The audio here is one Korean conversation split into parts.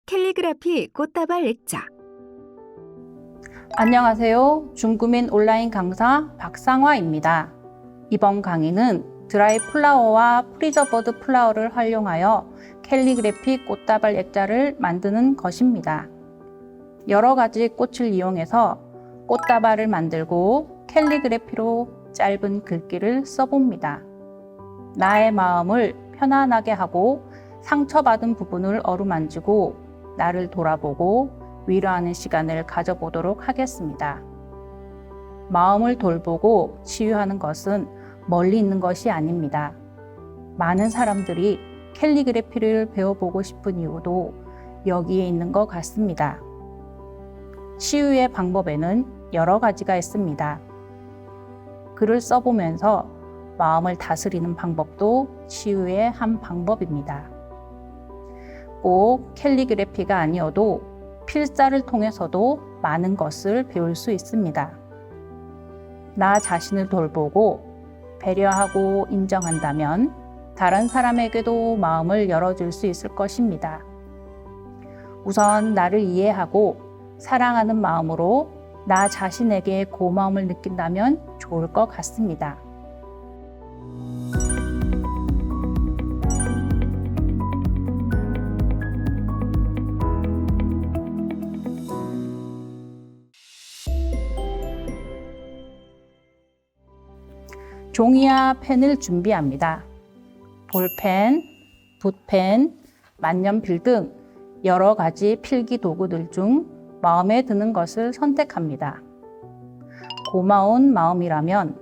캘리그라피 꽃다발 액자. 안녕하세요. 중구민 온라인 강사 박상화입니다. 이번 강의는 드라이 플라워와 프리저버드 플라워를 활용하여 캘리그래피 꽃다발 액자를 만드는 것입니다. 여러 가지 꽃을 이용해서 꽃다발을 만들고 캘리그래피로 짧은 글귀를 써봅니다. 나의 마음을 편안하게 하고 상처받은 부분을 어루만지고 나를 돌아보고 위로하는 시간을 가져보도록 하겠습니다. 마음을 돌보고 치유하는 것은 멀리 있는 것이 아닙니다. 많은 사람들이 캘리그래피를 배워보고 싶은 이유도 여기에 있는 것 같습니다. 치유의 방법에는 여러 가지가 있습니다. 글을 써보면서 마음을 다스리는 방법도 치유의 한 방법입니다. 꼭 캘리그래피가 아니어도 필사를 통해서도 많은 것을 배울 수 있습니다. 나 자신을 돌보고 배려하고 인정한다면 다른 사람에게도 마음을 열어줄 수 있을 것입니다. 우선 나를 이해하고 사랑하는 마음으로 나 자신에게 고마움을 느낀다면 좋을 것 같습니다. 종이와 펜을 준비합니다. 볼펜, 붓펜, 만년필 등 여러 가지 필기 도구들 중 마음에 드는 것을 선택합니다. 고마운 마음이라면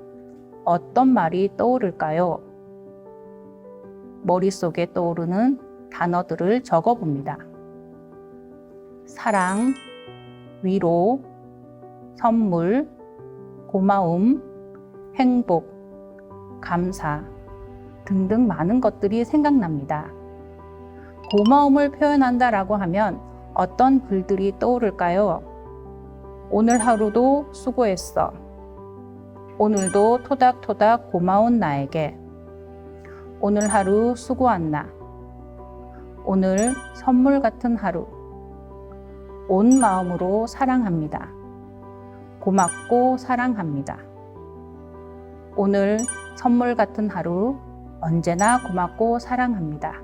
어떤 말이 떠오를까요? 머릿속에 떠오르는 단어들을 적어봅니다. 사랑, 위로, 선물, 고마움, 행복, 감사 등등 많은 것들이 생각납니다. 고마움을 표현한다라고 하면 어떤 글들이 떠오를까요? 오늘 하루도 수고했어. 오늘도 토닥토닥 고마운 나에게. 오늘 하루 수고한나. 오늘 선물 같은 하루. 온 마음으로 사랑합니다. 고맙고 사랑합니다. 오늘 선물 같은 하루, 언제나 고맙고 사랑합니다.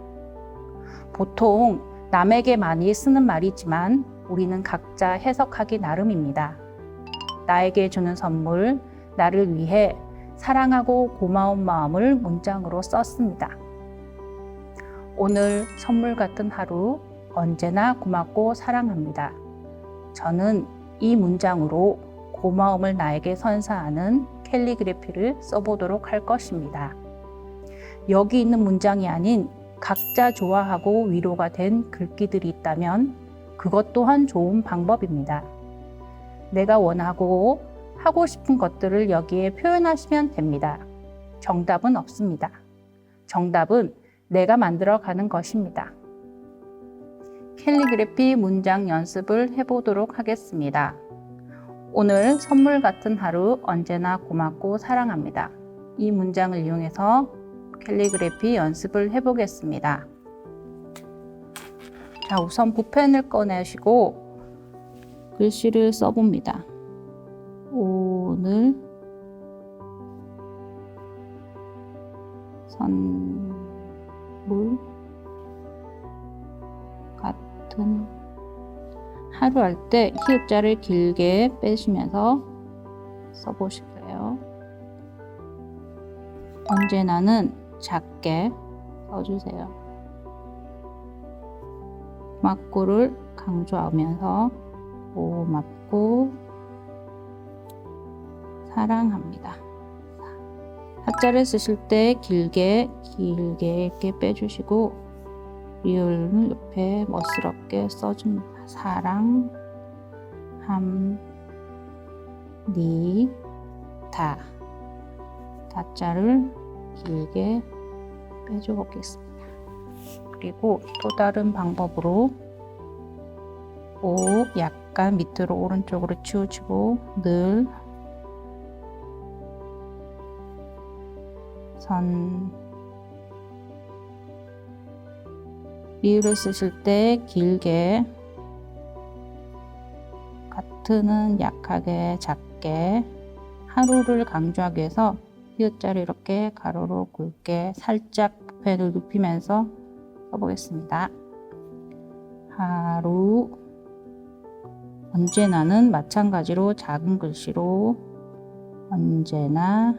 보통 남에게 많이 쓰는 말이지만 우리는 각자 해석하기 나름입니다. 나에게 주는 선물, 나를 위해 사랑하고 고마운 마음을 문장으로 썼습니다. 오늘 선물 같은 하루, 언제나 고맙고 사랑합니다. 저는 이 문장으로 고마움을 나에게 선사하는 캘리그래피를 써보도록 할 것입니다. 여기 있는 문장이 아닌 각자 좋아하고 위로가 된 글귀들이 있다면 그것 또한 좋은 방법입니다. 내가 원하고 하고 싶은 것들을 여기에 표현하시면 됩니다. 정답은 없습니다. 정답은 내가 만들어가는 것입니다. 캘리그래피 문장 연습을 해보도록 하겠습니다. 오늘 선물 같은 하루 언제나 고맙고 사랑합니다. 이 문장을 이용해서 캘리그래피 연습을 해보겠습니다. 자, 우선 붓펜을 꺼내시고 글씨를 써봅니다. 오늘 선물 같은 하루 할 때 히읗자를 길게 빼시면서 써보실게요. 언제나는 작게 써주세요. 고맙고를 강조하면서 고맙고 사랑합니다. 하자를 쓰실 때 길게 이렇게 빼주시고 리을을 옆에 멋스럽게 써줍니다. 사랑합니다. 다자를 길게 빼줘 보겠습니다. 그리고 또 다른 방법으로 오 약간 밑으로 오른쪽으로 치우치고 늘 선 리을을 쓰실 때 길게 같은은 약하게 작게 하루를 강조하기 위해서 히읗자를 이렇게 가로로 굵게 살짝 펜을 눕히면서 써보겠습니다. 하루 언제나는 마찬가지로 작은 글씨로 언제나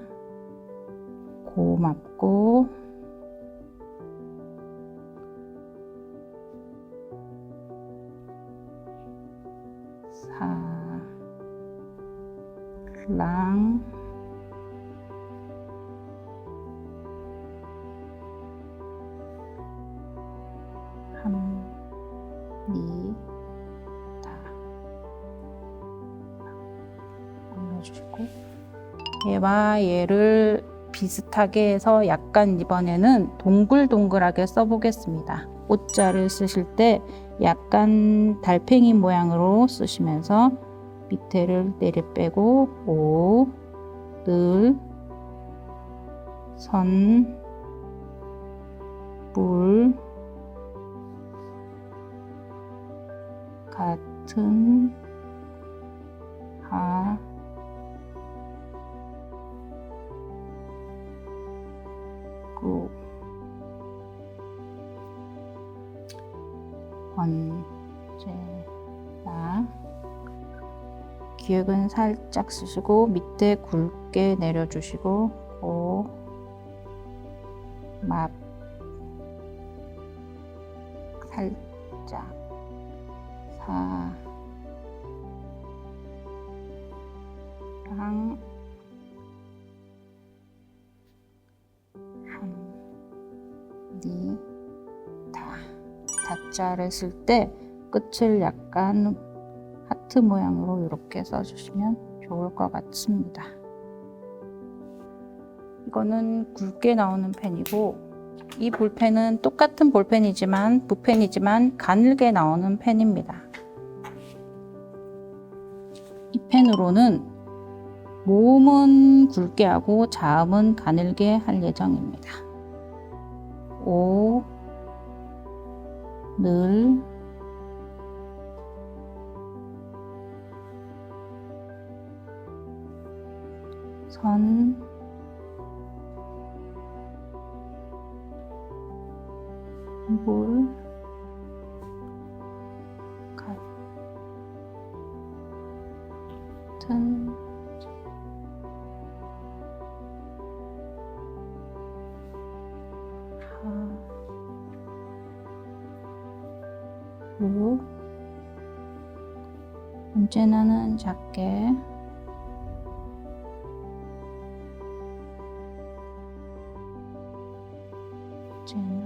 고맙고 사랑합니다. 올려주시고 얘와 얘를 비슷하게 해서 약간 이번에는 동글동글하게 써보겠습니다. 오자를 쓰실 때 약간 달팽이 모양으로 쓰시면서 밑에를 내려 빼고 오, 늘, 선, 물, 같은, 하, 구, 언제나 기역은 살짝 쓰시고 밑에 굵게 내려주시고 고, 맛 살짝 사랑 합니다. 다자를 쓸 때 끝을 약간 하트 모양으로 이렇게 써주시면 좋을 것 같습니다. 이거는 굵게 나오는 펜이고 이 볼펜은 똑같은 볼펜이지만 붓펜이지만 가늘게 나오는 펜입니다. 이 펜으로는 모음은 굵게 하고 자음은 가늘게 할 예정입니다. 오, 늘, 선, 물, 같은, 하루, 언제나는 작게, 언제나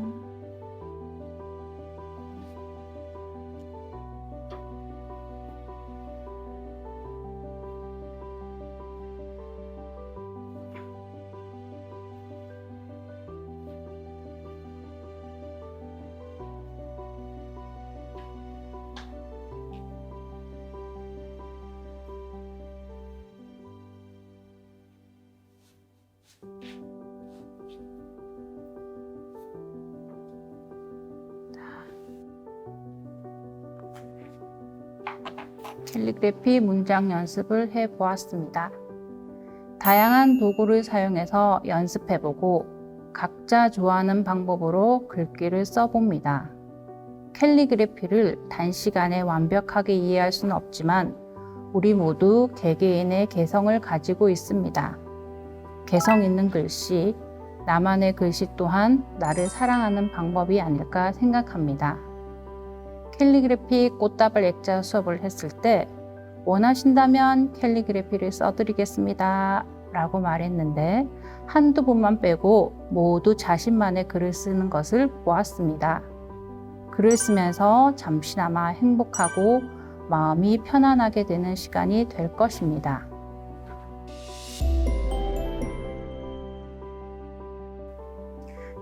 캘리그래피 문장 연습을 해보았습니다. 다양한 도구를 사용해서 연습해보고 각자 좋아하는 방법으로 글귀를 써봅니다. 캘리그래피를 단시간에 완벽하게 이해할 수는 없지만 우리 모두 개개인의 개성을 가지고 있습니다. 개성 있는 글씨, 나만의 글씨 또한 나를 사랑하는 방법이 아닐까 생각합니다. 캘리그래피 꽃다발 액자 수업을 했을 때 원하신다면 캘리그래피를 써드리겠습니다 라고 말했는데 한두 분만 빼고 모두 자신만의 글을 쓰는 것을 보았습니다. 글을 쓰면서 잠시나마 행복하고 마음이 편안하게 되는 시간이 될 것입니다.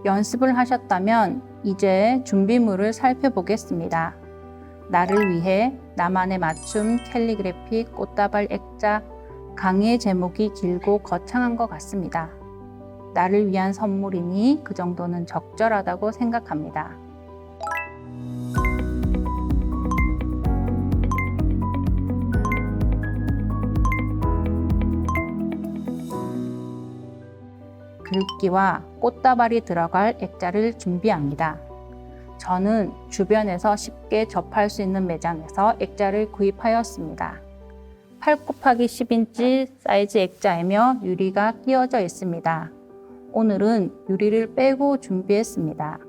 연습을 하셨다면 이제 준비물을 살펴보겠습니다. 나를 위해 나만의 맞춤 캘리그래피 꽃다발 액자. 강의의 제목이 길고 거창한 것 같습니다. 나를 위한 선물이니 그 정도는 적절하다고 생각합니다. 글귀와 꽃다발이 들어갈 액자를 준비합니다. 저는 주변에서 쉽게 접할 수 있는 매장에서 액자를 구입하였습니다. 8x10인치 사이즈 액자이며 유리가 끼워져 있습니다. 오늘은 유리를 빼고 준비했습니다.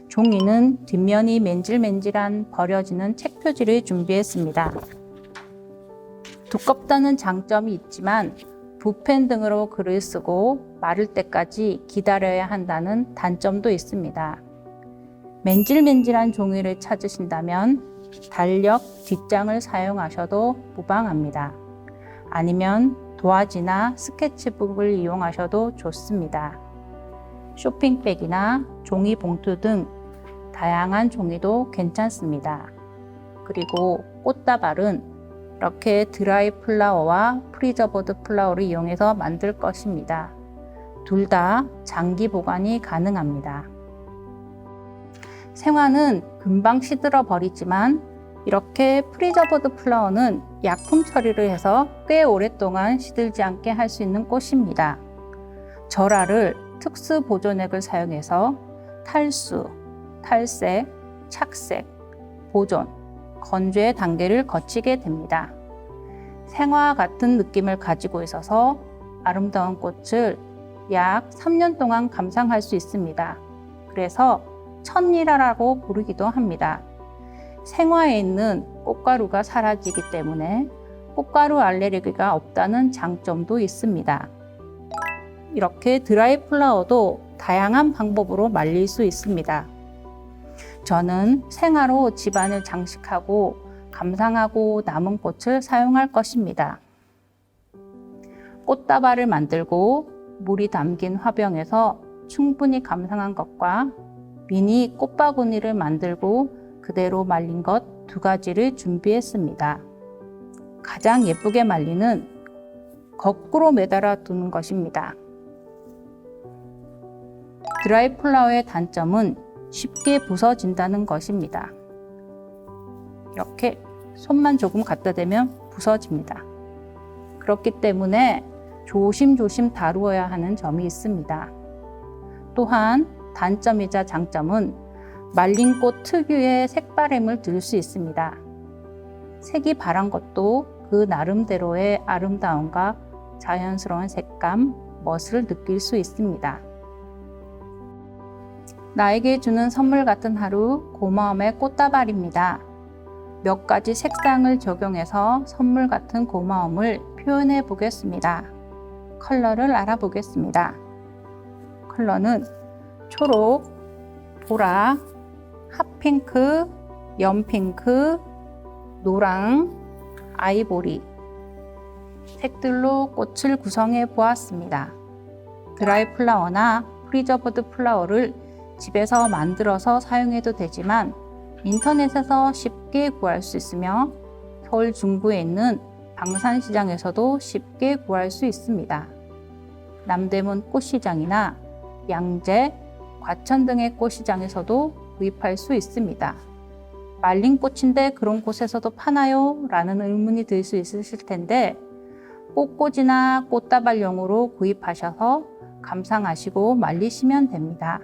종이는 뒷면이 맨질맨질한 버려지는 책 표지를 준비했습니다. 두껍다는 장점이 있지만 붓펜 등으로 글을 쓰고 마를 때까지 기다려야 한다는 단점도 있습니다. 맨질맨질한 종이를 찾으신다면 달력 뒷장을 사용하셔도 무방합니다. 아니면 도화지나 스케치북을 이용하셔도 좋습니다. 쇼핑백이나 종이 봉투 등 다양한 종이도 괜찮습니다. 그리고 꽃다발은 이렇게 드라이 플라워와 프리저버드 플라워를 이용해서 만들 것입니다. 둘 다 장기 보관이 가능합니다. 생화는 금방 시들어 버리지만 이렇게 프리저버드 플라워는 약품 처리를 해서 꽤 오랫동안 시들지 않게 할 수 있는 꽃입니다. 절화를 특수 보존액을 사용해서 탈수, 탈색, 착색, 보존, 건조의 단계를 거치게 됩니다. 생화와 같은 느낌을 가지고 있어서 아름다운 꽃을 약 3년 동안 감상할 수 있습니다. 그래서 천일화라고 부르기도 합니다. 생화에 있는 꽃가루가 사라지기 때문에 꽃가루 알레르기가 없다는 장점도 있습니다. 이렇게 드라이 플라워도 다양한 방법으로 말릴 수 있습니다. 저는 생화로 집안을 장식하고 감상하고 남은 꽃을 사용할 것입니다. 꽃다발을 만들고 물이 담긴 화병에서 충분히 감상한 것과 미니 꽃바구니를 만들고 그대로 말린 것 두 가지를 준비했습니다. 가장 예쁘게 말리는 거꾸로 매달아 두는 것입니다. 드라이 플라워의 단점은 쉽게 부서진다는 것입니다. 이렇게 손만 조금 갖다 대면 부서집니다. 그렇기 때문에 조심조심 다루어야 하는 점이 있습니다. 또한 단점이자 장점은 말린 꽃 특유의 색바램을 들 수 있습니다. 색이 바란 것도 그 나름대로의 아름다움과 자연스러운 색감, 멋을 느낄 수 있습니다. 나에게 주는 선물 같은 하루, 고마움의 꽃다발입니다. 몇 가지 색상을 적용해서 선물 같은 고마움을 표현해 보겠습니다. 컬러를 알아보겠습니다. 컬러는 초록, 보라, 핫핑크, 연핑크, 노랑, 아이보리 색들로 꽃을 구성해 보았습니다. 드라이 플라워나 프리저버드 플라워를 집에서 만들어서 사용해도 되지만 인터넷에서 쉽게 구할 수 있으며 서울 중구에 있는 방산시장에서도 쉽게 구할 수 있습니다. 남대문 꽃시장이나 양재, 과천 등의 꽃시장에서도 구입할 수 있습니다. 말린 꽃인데 그런 곳에서도 파나요? 라는 의문이 들 수 있으실 텐데 꽃꽂이나 꽃다발용으로 구입하셔서 감상하시고 말리시면 됩니다.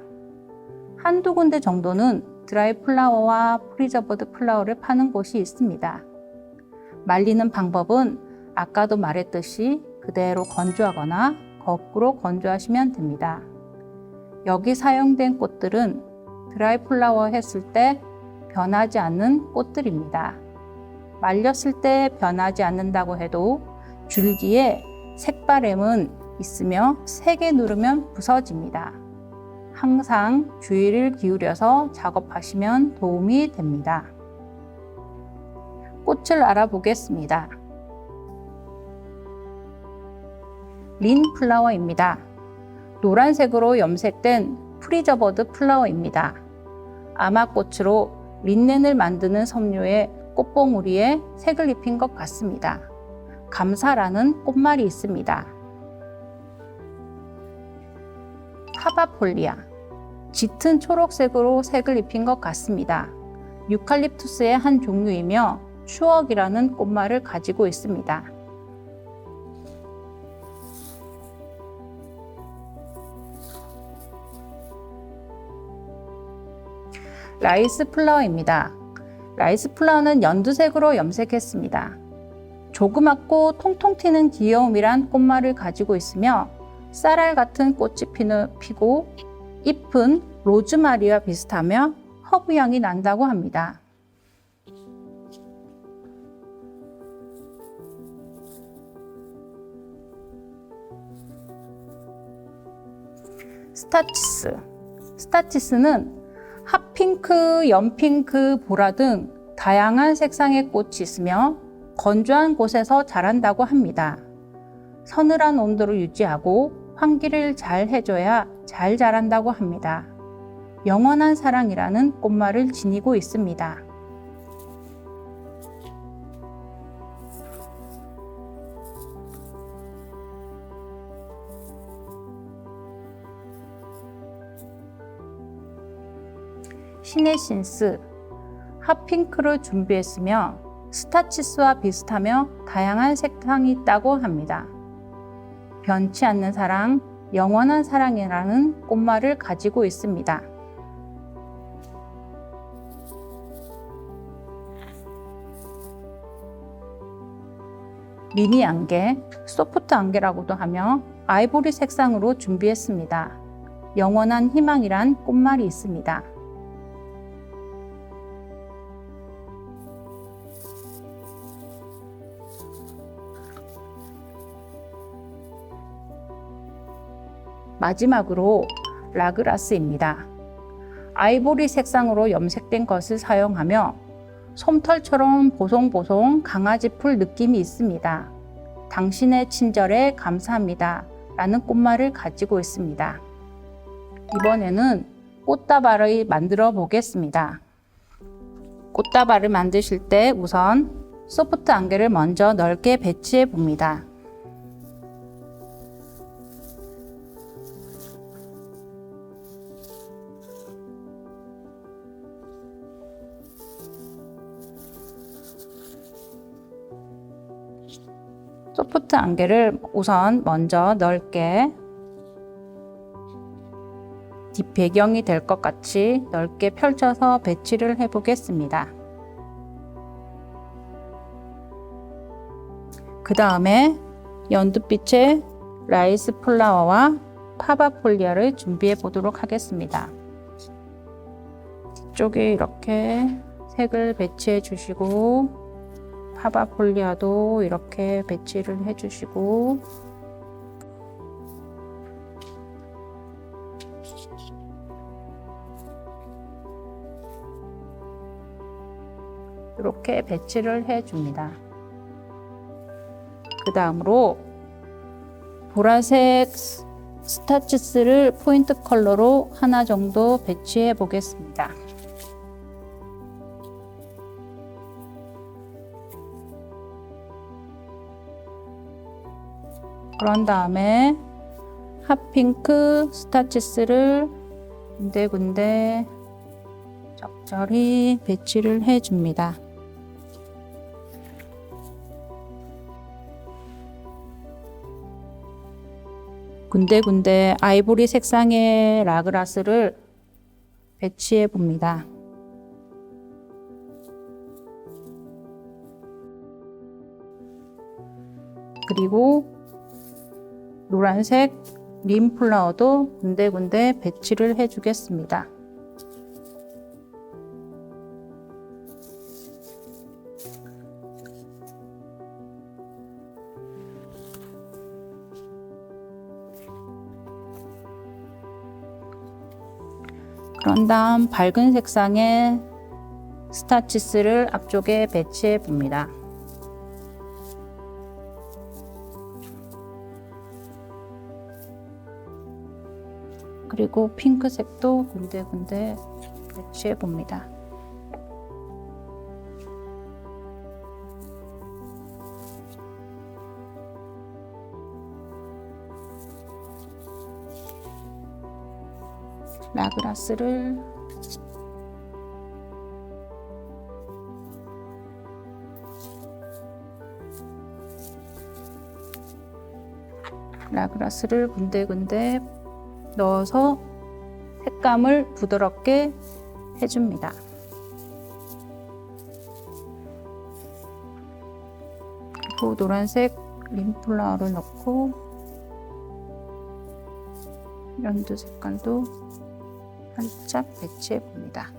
한두 군데 정도는 드라이 플라워와 프리저버드 플라워를 파는 곳이 있습니다. 말리는 방법은 아까도 말했듯이 그대로 건조하거나 거꾸로 건조하시면 됩니다. 여기 사용된 꽃들은 드라이 플라워 했을 때 변하지 않는 꽃들입니다. 말렸을 때 변하지 않는다고 해도 줄기에 색바램은 있으며 세게 누르면 부서집니다. 항상 주의를 기울여서 작업하시면 도움이 됩니다. 꽃을 알아보겠습니다. 린 플라워입니다. 노란색으로 염색된 프리저버드 플라워입니다. 아마꽃으로 린넨을 만드는 섬유의 꽃봉우리에 색을 입힌 것 같습니다. 감사라는 꽃말이 있습니다. 파바폴리아, 짙은 초록색으로 색을 입힌 것 같습니다. 유칼립투스의 한 종류이며 추억이라는 꽃말을 가지고 있습니다. 라이스 플라워입니다. 라이스 플라워는 연두색으로 염색했습니다. 조그맣고 통통 튀는 귀여움이란 꽃말을 가지고 있으며 쌀알 같은 꽃이 피고 잎은 로즈마리와 비슷하며 허브 향이 난다고 합니다. 스타치스. 스타치스는 핫핑크, 연핑크, 보라 등 다양한 색상의 꽃이 있으며 건조한 곳에서 자란다고 합니다. 서늘한 온도를 유지하고 환기를 잘 해줘야 잘 자란다고 합니다. 영원한 사랑이라는 꽃말을 지니고 있습니다. 시네신스, 핫핑크를 준비했으며 스타치스와 비슷하며 다양한 색상이 있다고 합니다. 변치 않는 사랑, 영원한 사랑이라는 꽃말을 가지고 있습니다. 미니 안개, 소프트 안개라고도 하며 아이보리 색상으로 준비했습니다. 영원한 희망이란 꽃말이 있습니다. 마지막으로 라그라스입니다. 아이보리 색상으로 염색된 것을 사용하며 솜털처럼 보송보송 강아지 풀 느낌이 있습니다. 당신의 친절에 감사합니다 라는 꽃말을 가지고 있습니다. 이번에는 꽃다발을 만들어 보겠습니다. 꽃다발을 만드실 때 우선 소프트 안개를 먼저 넓게 배치해 봅니다. 소프트 안개를 우선 먼저 넓게 뒷배경이 될 것 같이 넓게 펼쳐서 배치를 해 보겠습니다. 그 다음에 연두빛의 라이스 플라워와 파바폴리아를 준비해 보도록 하겠습니다. 뒤쪽에 이렇게 색을 배치해 주시고 파바폴리아도 이렇게 배치를 해주시고 이렇게 배치를 해줍니다. 그 다음으로 보라색 스타치스를 포인트 컬러로 하나 정도 배치해 보겠습니다. 그런 다음에 핫핑크 스타치스를 군데군데 적절히 배치를 해줍니다. 군데군데 아이보리 색상의 라그라스를 배치해 봅니다. 그리고 노란색 림 플라워도 군데군데 배치를 해 주겠습니다. 그런 다음 밝은 색상의 스타치스를 앞쪽에 배치해 봅니다. 그리고 핑크색도 군데군데 배치해 봅니다. 라그라스를 군데군데 넣어서 색감을 부드럽게 해줍니다. 그리고 노란색 림플라워를 넣고 연두 색깔도 살짝 배치해 봅니다.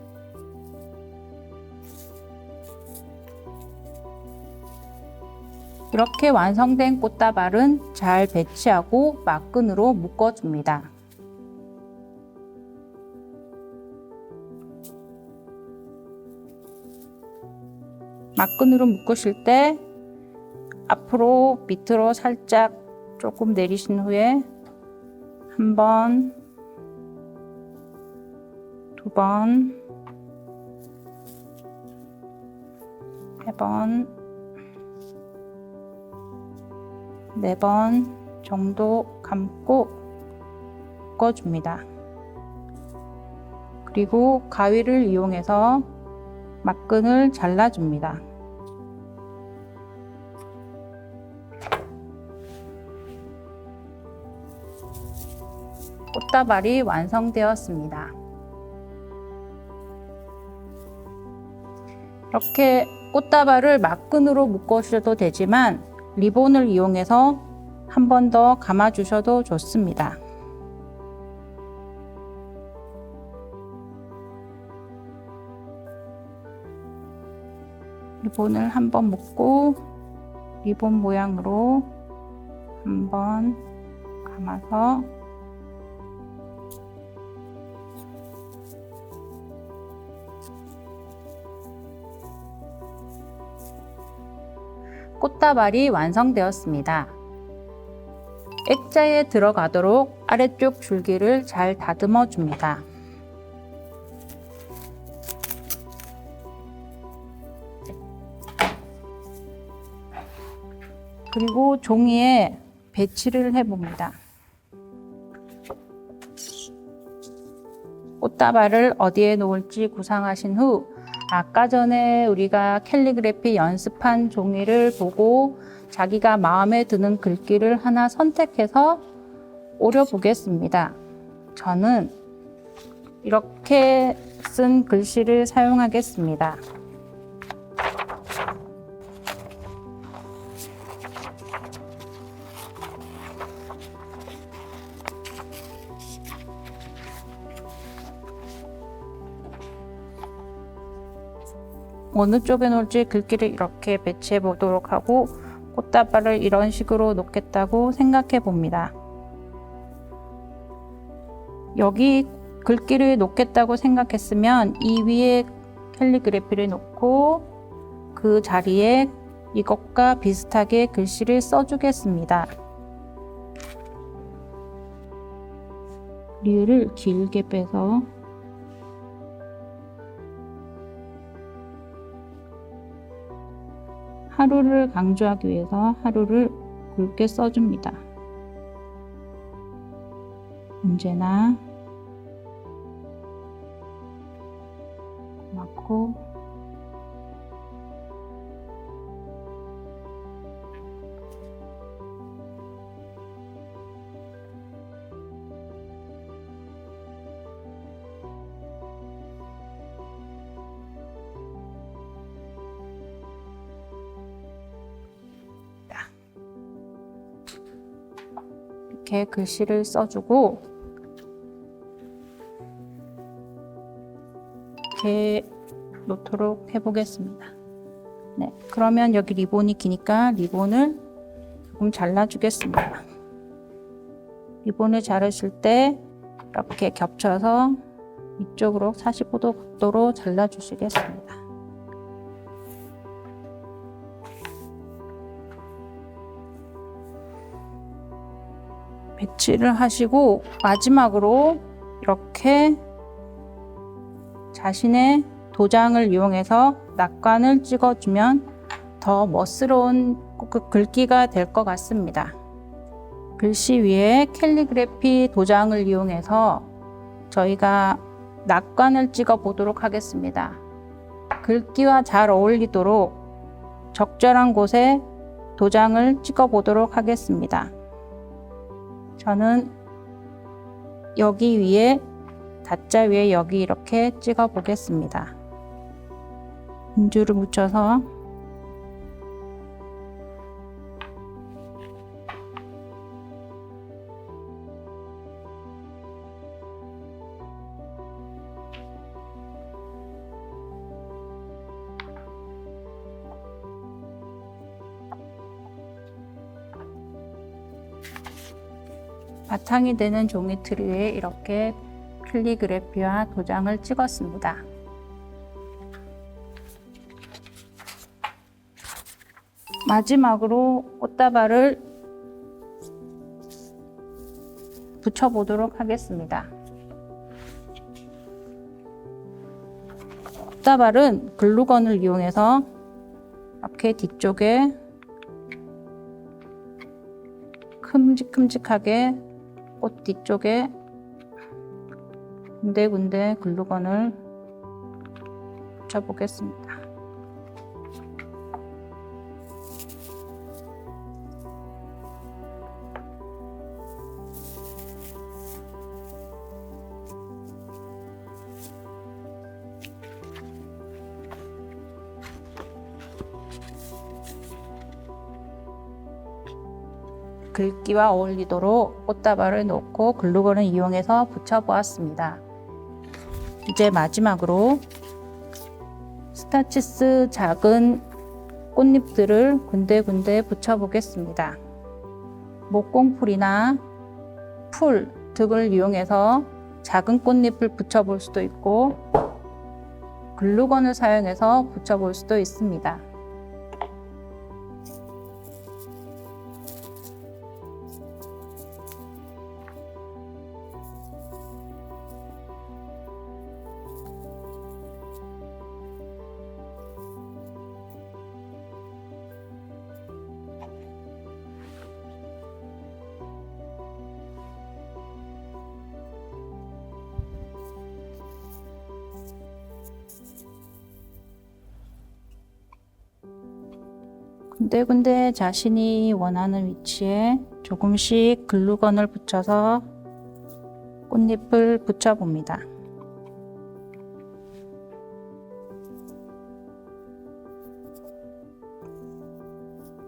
이렇게 완성된 꽃다발은 잘 배치하고 막끈으로 묶어줍니다. 막끈으로 묶으실 때 앞으로 밑으로 살짝 조금 내리신 후에 한 번, 두 번, 세 번, 네 번 정도 감고 묶어줍니다. 그리고 가위를 이용해서 막끈을 잘라줍니다. 꽃다발이 완성되었습니다. 이렇게 꽃다발을 막끈으로 묶으셔도 되지만 리본을 이용해서 한 번 더 감아 주셔도 좋습니다. 리본을 한 번 묶고 리본 모양으로 한 번 감아서 꽃다발이 완성되었습니다. 액자에 들어가도록 아래쪽 줄기를 잘 다듬어 줍니다. 그리고 종이에 배치를 해봅니다. 꽃다발을 어디에 놓을지 구상하신 후 아까 전에 우리가 캘리그래피 연습한 종이를 보고 자기가 마음에 드는 글귀를 하나 선택해서 오려 보겠습니다. 저는 이렇게 쓴 글씨를 사용하겠습니다. 어느 쪽에 놓을지 글귀를 이렇게 배치해 보도록 하고 꽃다발을 이런 식으로 놓겠다고 생각해 봅니다. 여기 글귀를 놓겠다고 생각했으면 이 위에 캘리그래피를 놓고 그 자리에 이것과 비슷하게 글씨를 써주겠습니다. 리을을 길게 빼서 하루를 강조하기 위해서 하루를 굵게 써줍니다. 언제나 고맙고 이렇게 글씨를 써주고 이렇게 놓도록 해보겠습니다. 네, 그러면 여기 리본이 기니까 리본을 조금 잘라주겠습니다. 리본을 자르실 때 이렇게 겹쳐서 이쪽으로 45도 각도로 잘라주시겠습니다. 배치를 하시고 마지막으로 이렇게 자신의 도장을 이용해서 낙관을 찍어주면 더 멋스러운 글귀가 될 것 같습니다. 글씨 위에 캘리그래피 도장을 이용해서 저희가 낙관을 찍어 보도록 하겠습니다. 글귀와 잘 어울리도록 적절한 곳에 도장을 찍어 보도록 하겠습니다. 저는 여기 위에 다자 위에 여기 이렇게 찍어 보겠습니다. 인주를 묻혀서 바탕이 되는 종이틀 위에 이렇게 캘리그래피와 도장을 찍었습니다. 마지막으로 꽃다발을 붙여보도록 하겠습니다. 꽃다발은 글루건을 이용해서 이렇게 뒤쪽에 큼직큼직하게 꽃 뒤쪽에 군데군데 글루건을 붙여보겠습니다. 글귀와 어울리도록 꽃다발을 놓고 글루건을 이용해서 붙여보았습니다. 이제 마지막으로 스타치스 작은 꽃잎들을 군데군데 붙여보겠습니다. 목공풀이나 풀 등을 이용해서 작은 꽃잎을 붙여볼 수도 있고 글루건을 사용해서 붙여볼 수도 있습니다. 군데군데 자신이 원하는 위치에 조금씩 글루건을 붙여서 꽃잎을 붙여봅니다.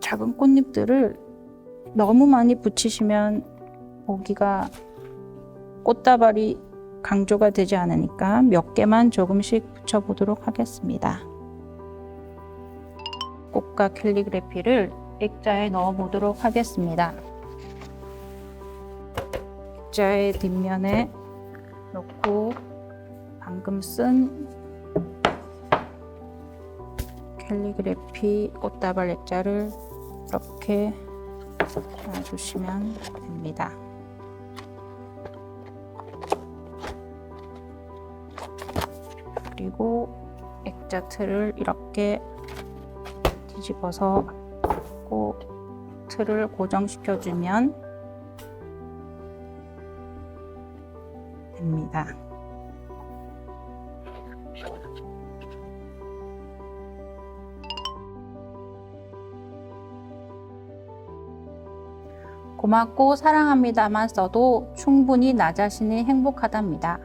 작은 꽃잎들을 너무 많이 붙이시면 보기가 꽃다발이 강조가 되지 않으니까 몇 개만 조금씩 붙여보도록 하겠습니다. 꽃과 캘리그래피를 액자에 넣어 보도록 하겠습니다. 액자의 뒷면에 놓고 방금 쓴 캘리그래피 꽃다발 액자를 이렇게 놔주시면 됩니다. 그리고 액자 틀을 이렇게 뒤집어서 틀을 고정시켜주면 됩니다. 고맙고 사랑합니다만 써도 충분히 나 자신이 행복하답니다.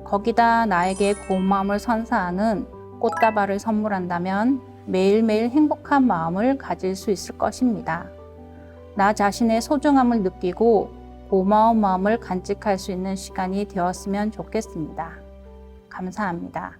거기다 나에게 고마움을 선사하는 꽃다발을 선물한다면 매일매일 행복한 마음을 가질 수 있을 것입니다. 나 자신의 소중함을 느끼고 고마운 마음을 간직할 수 있는 시간이 되었으면 좋겠습니다. 감사합니다.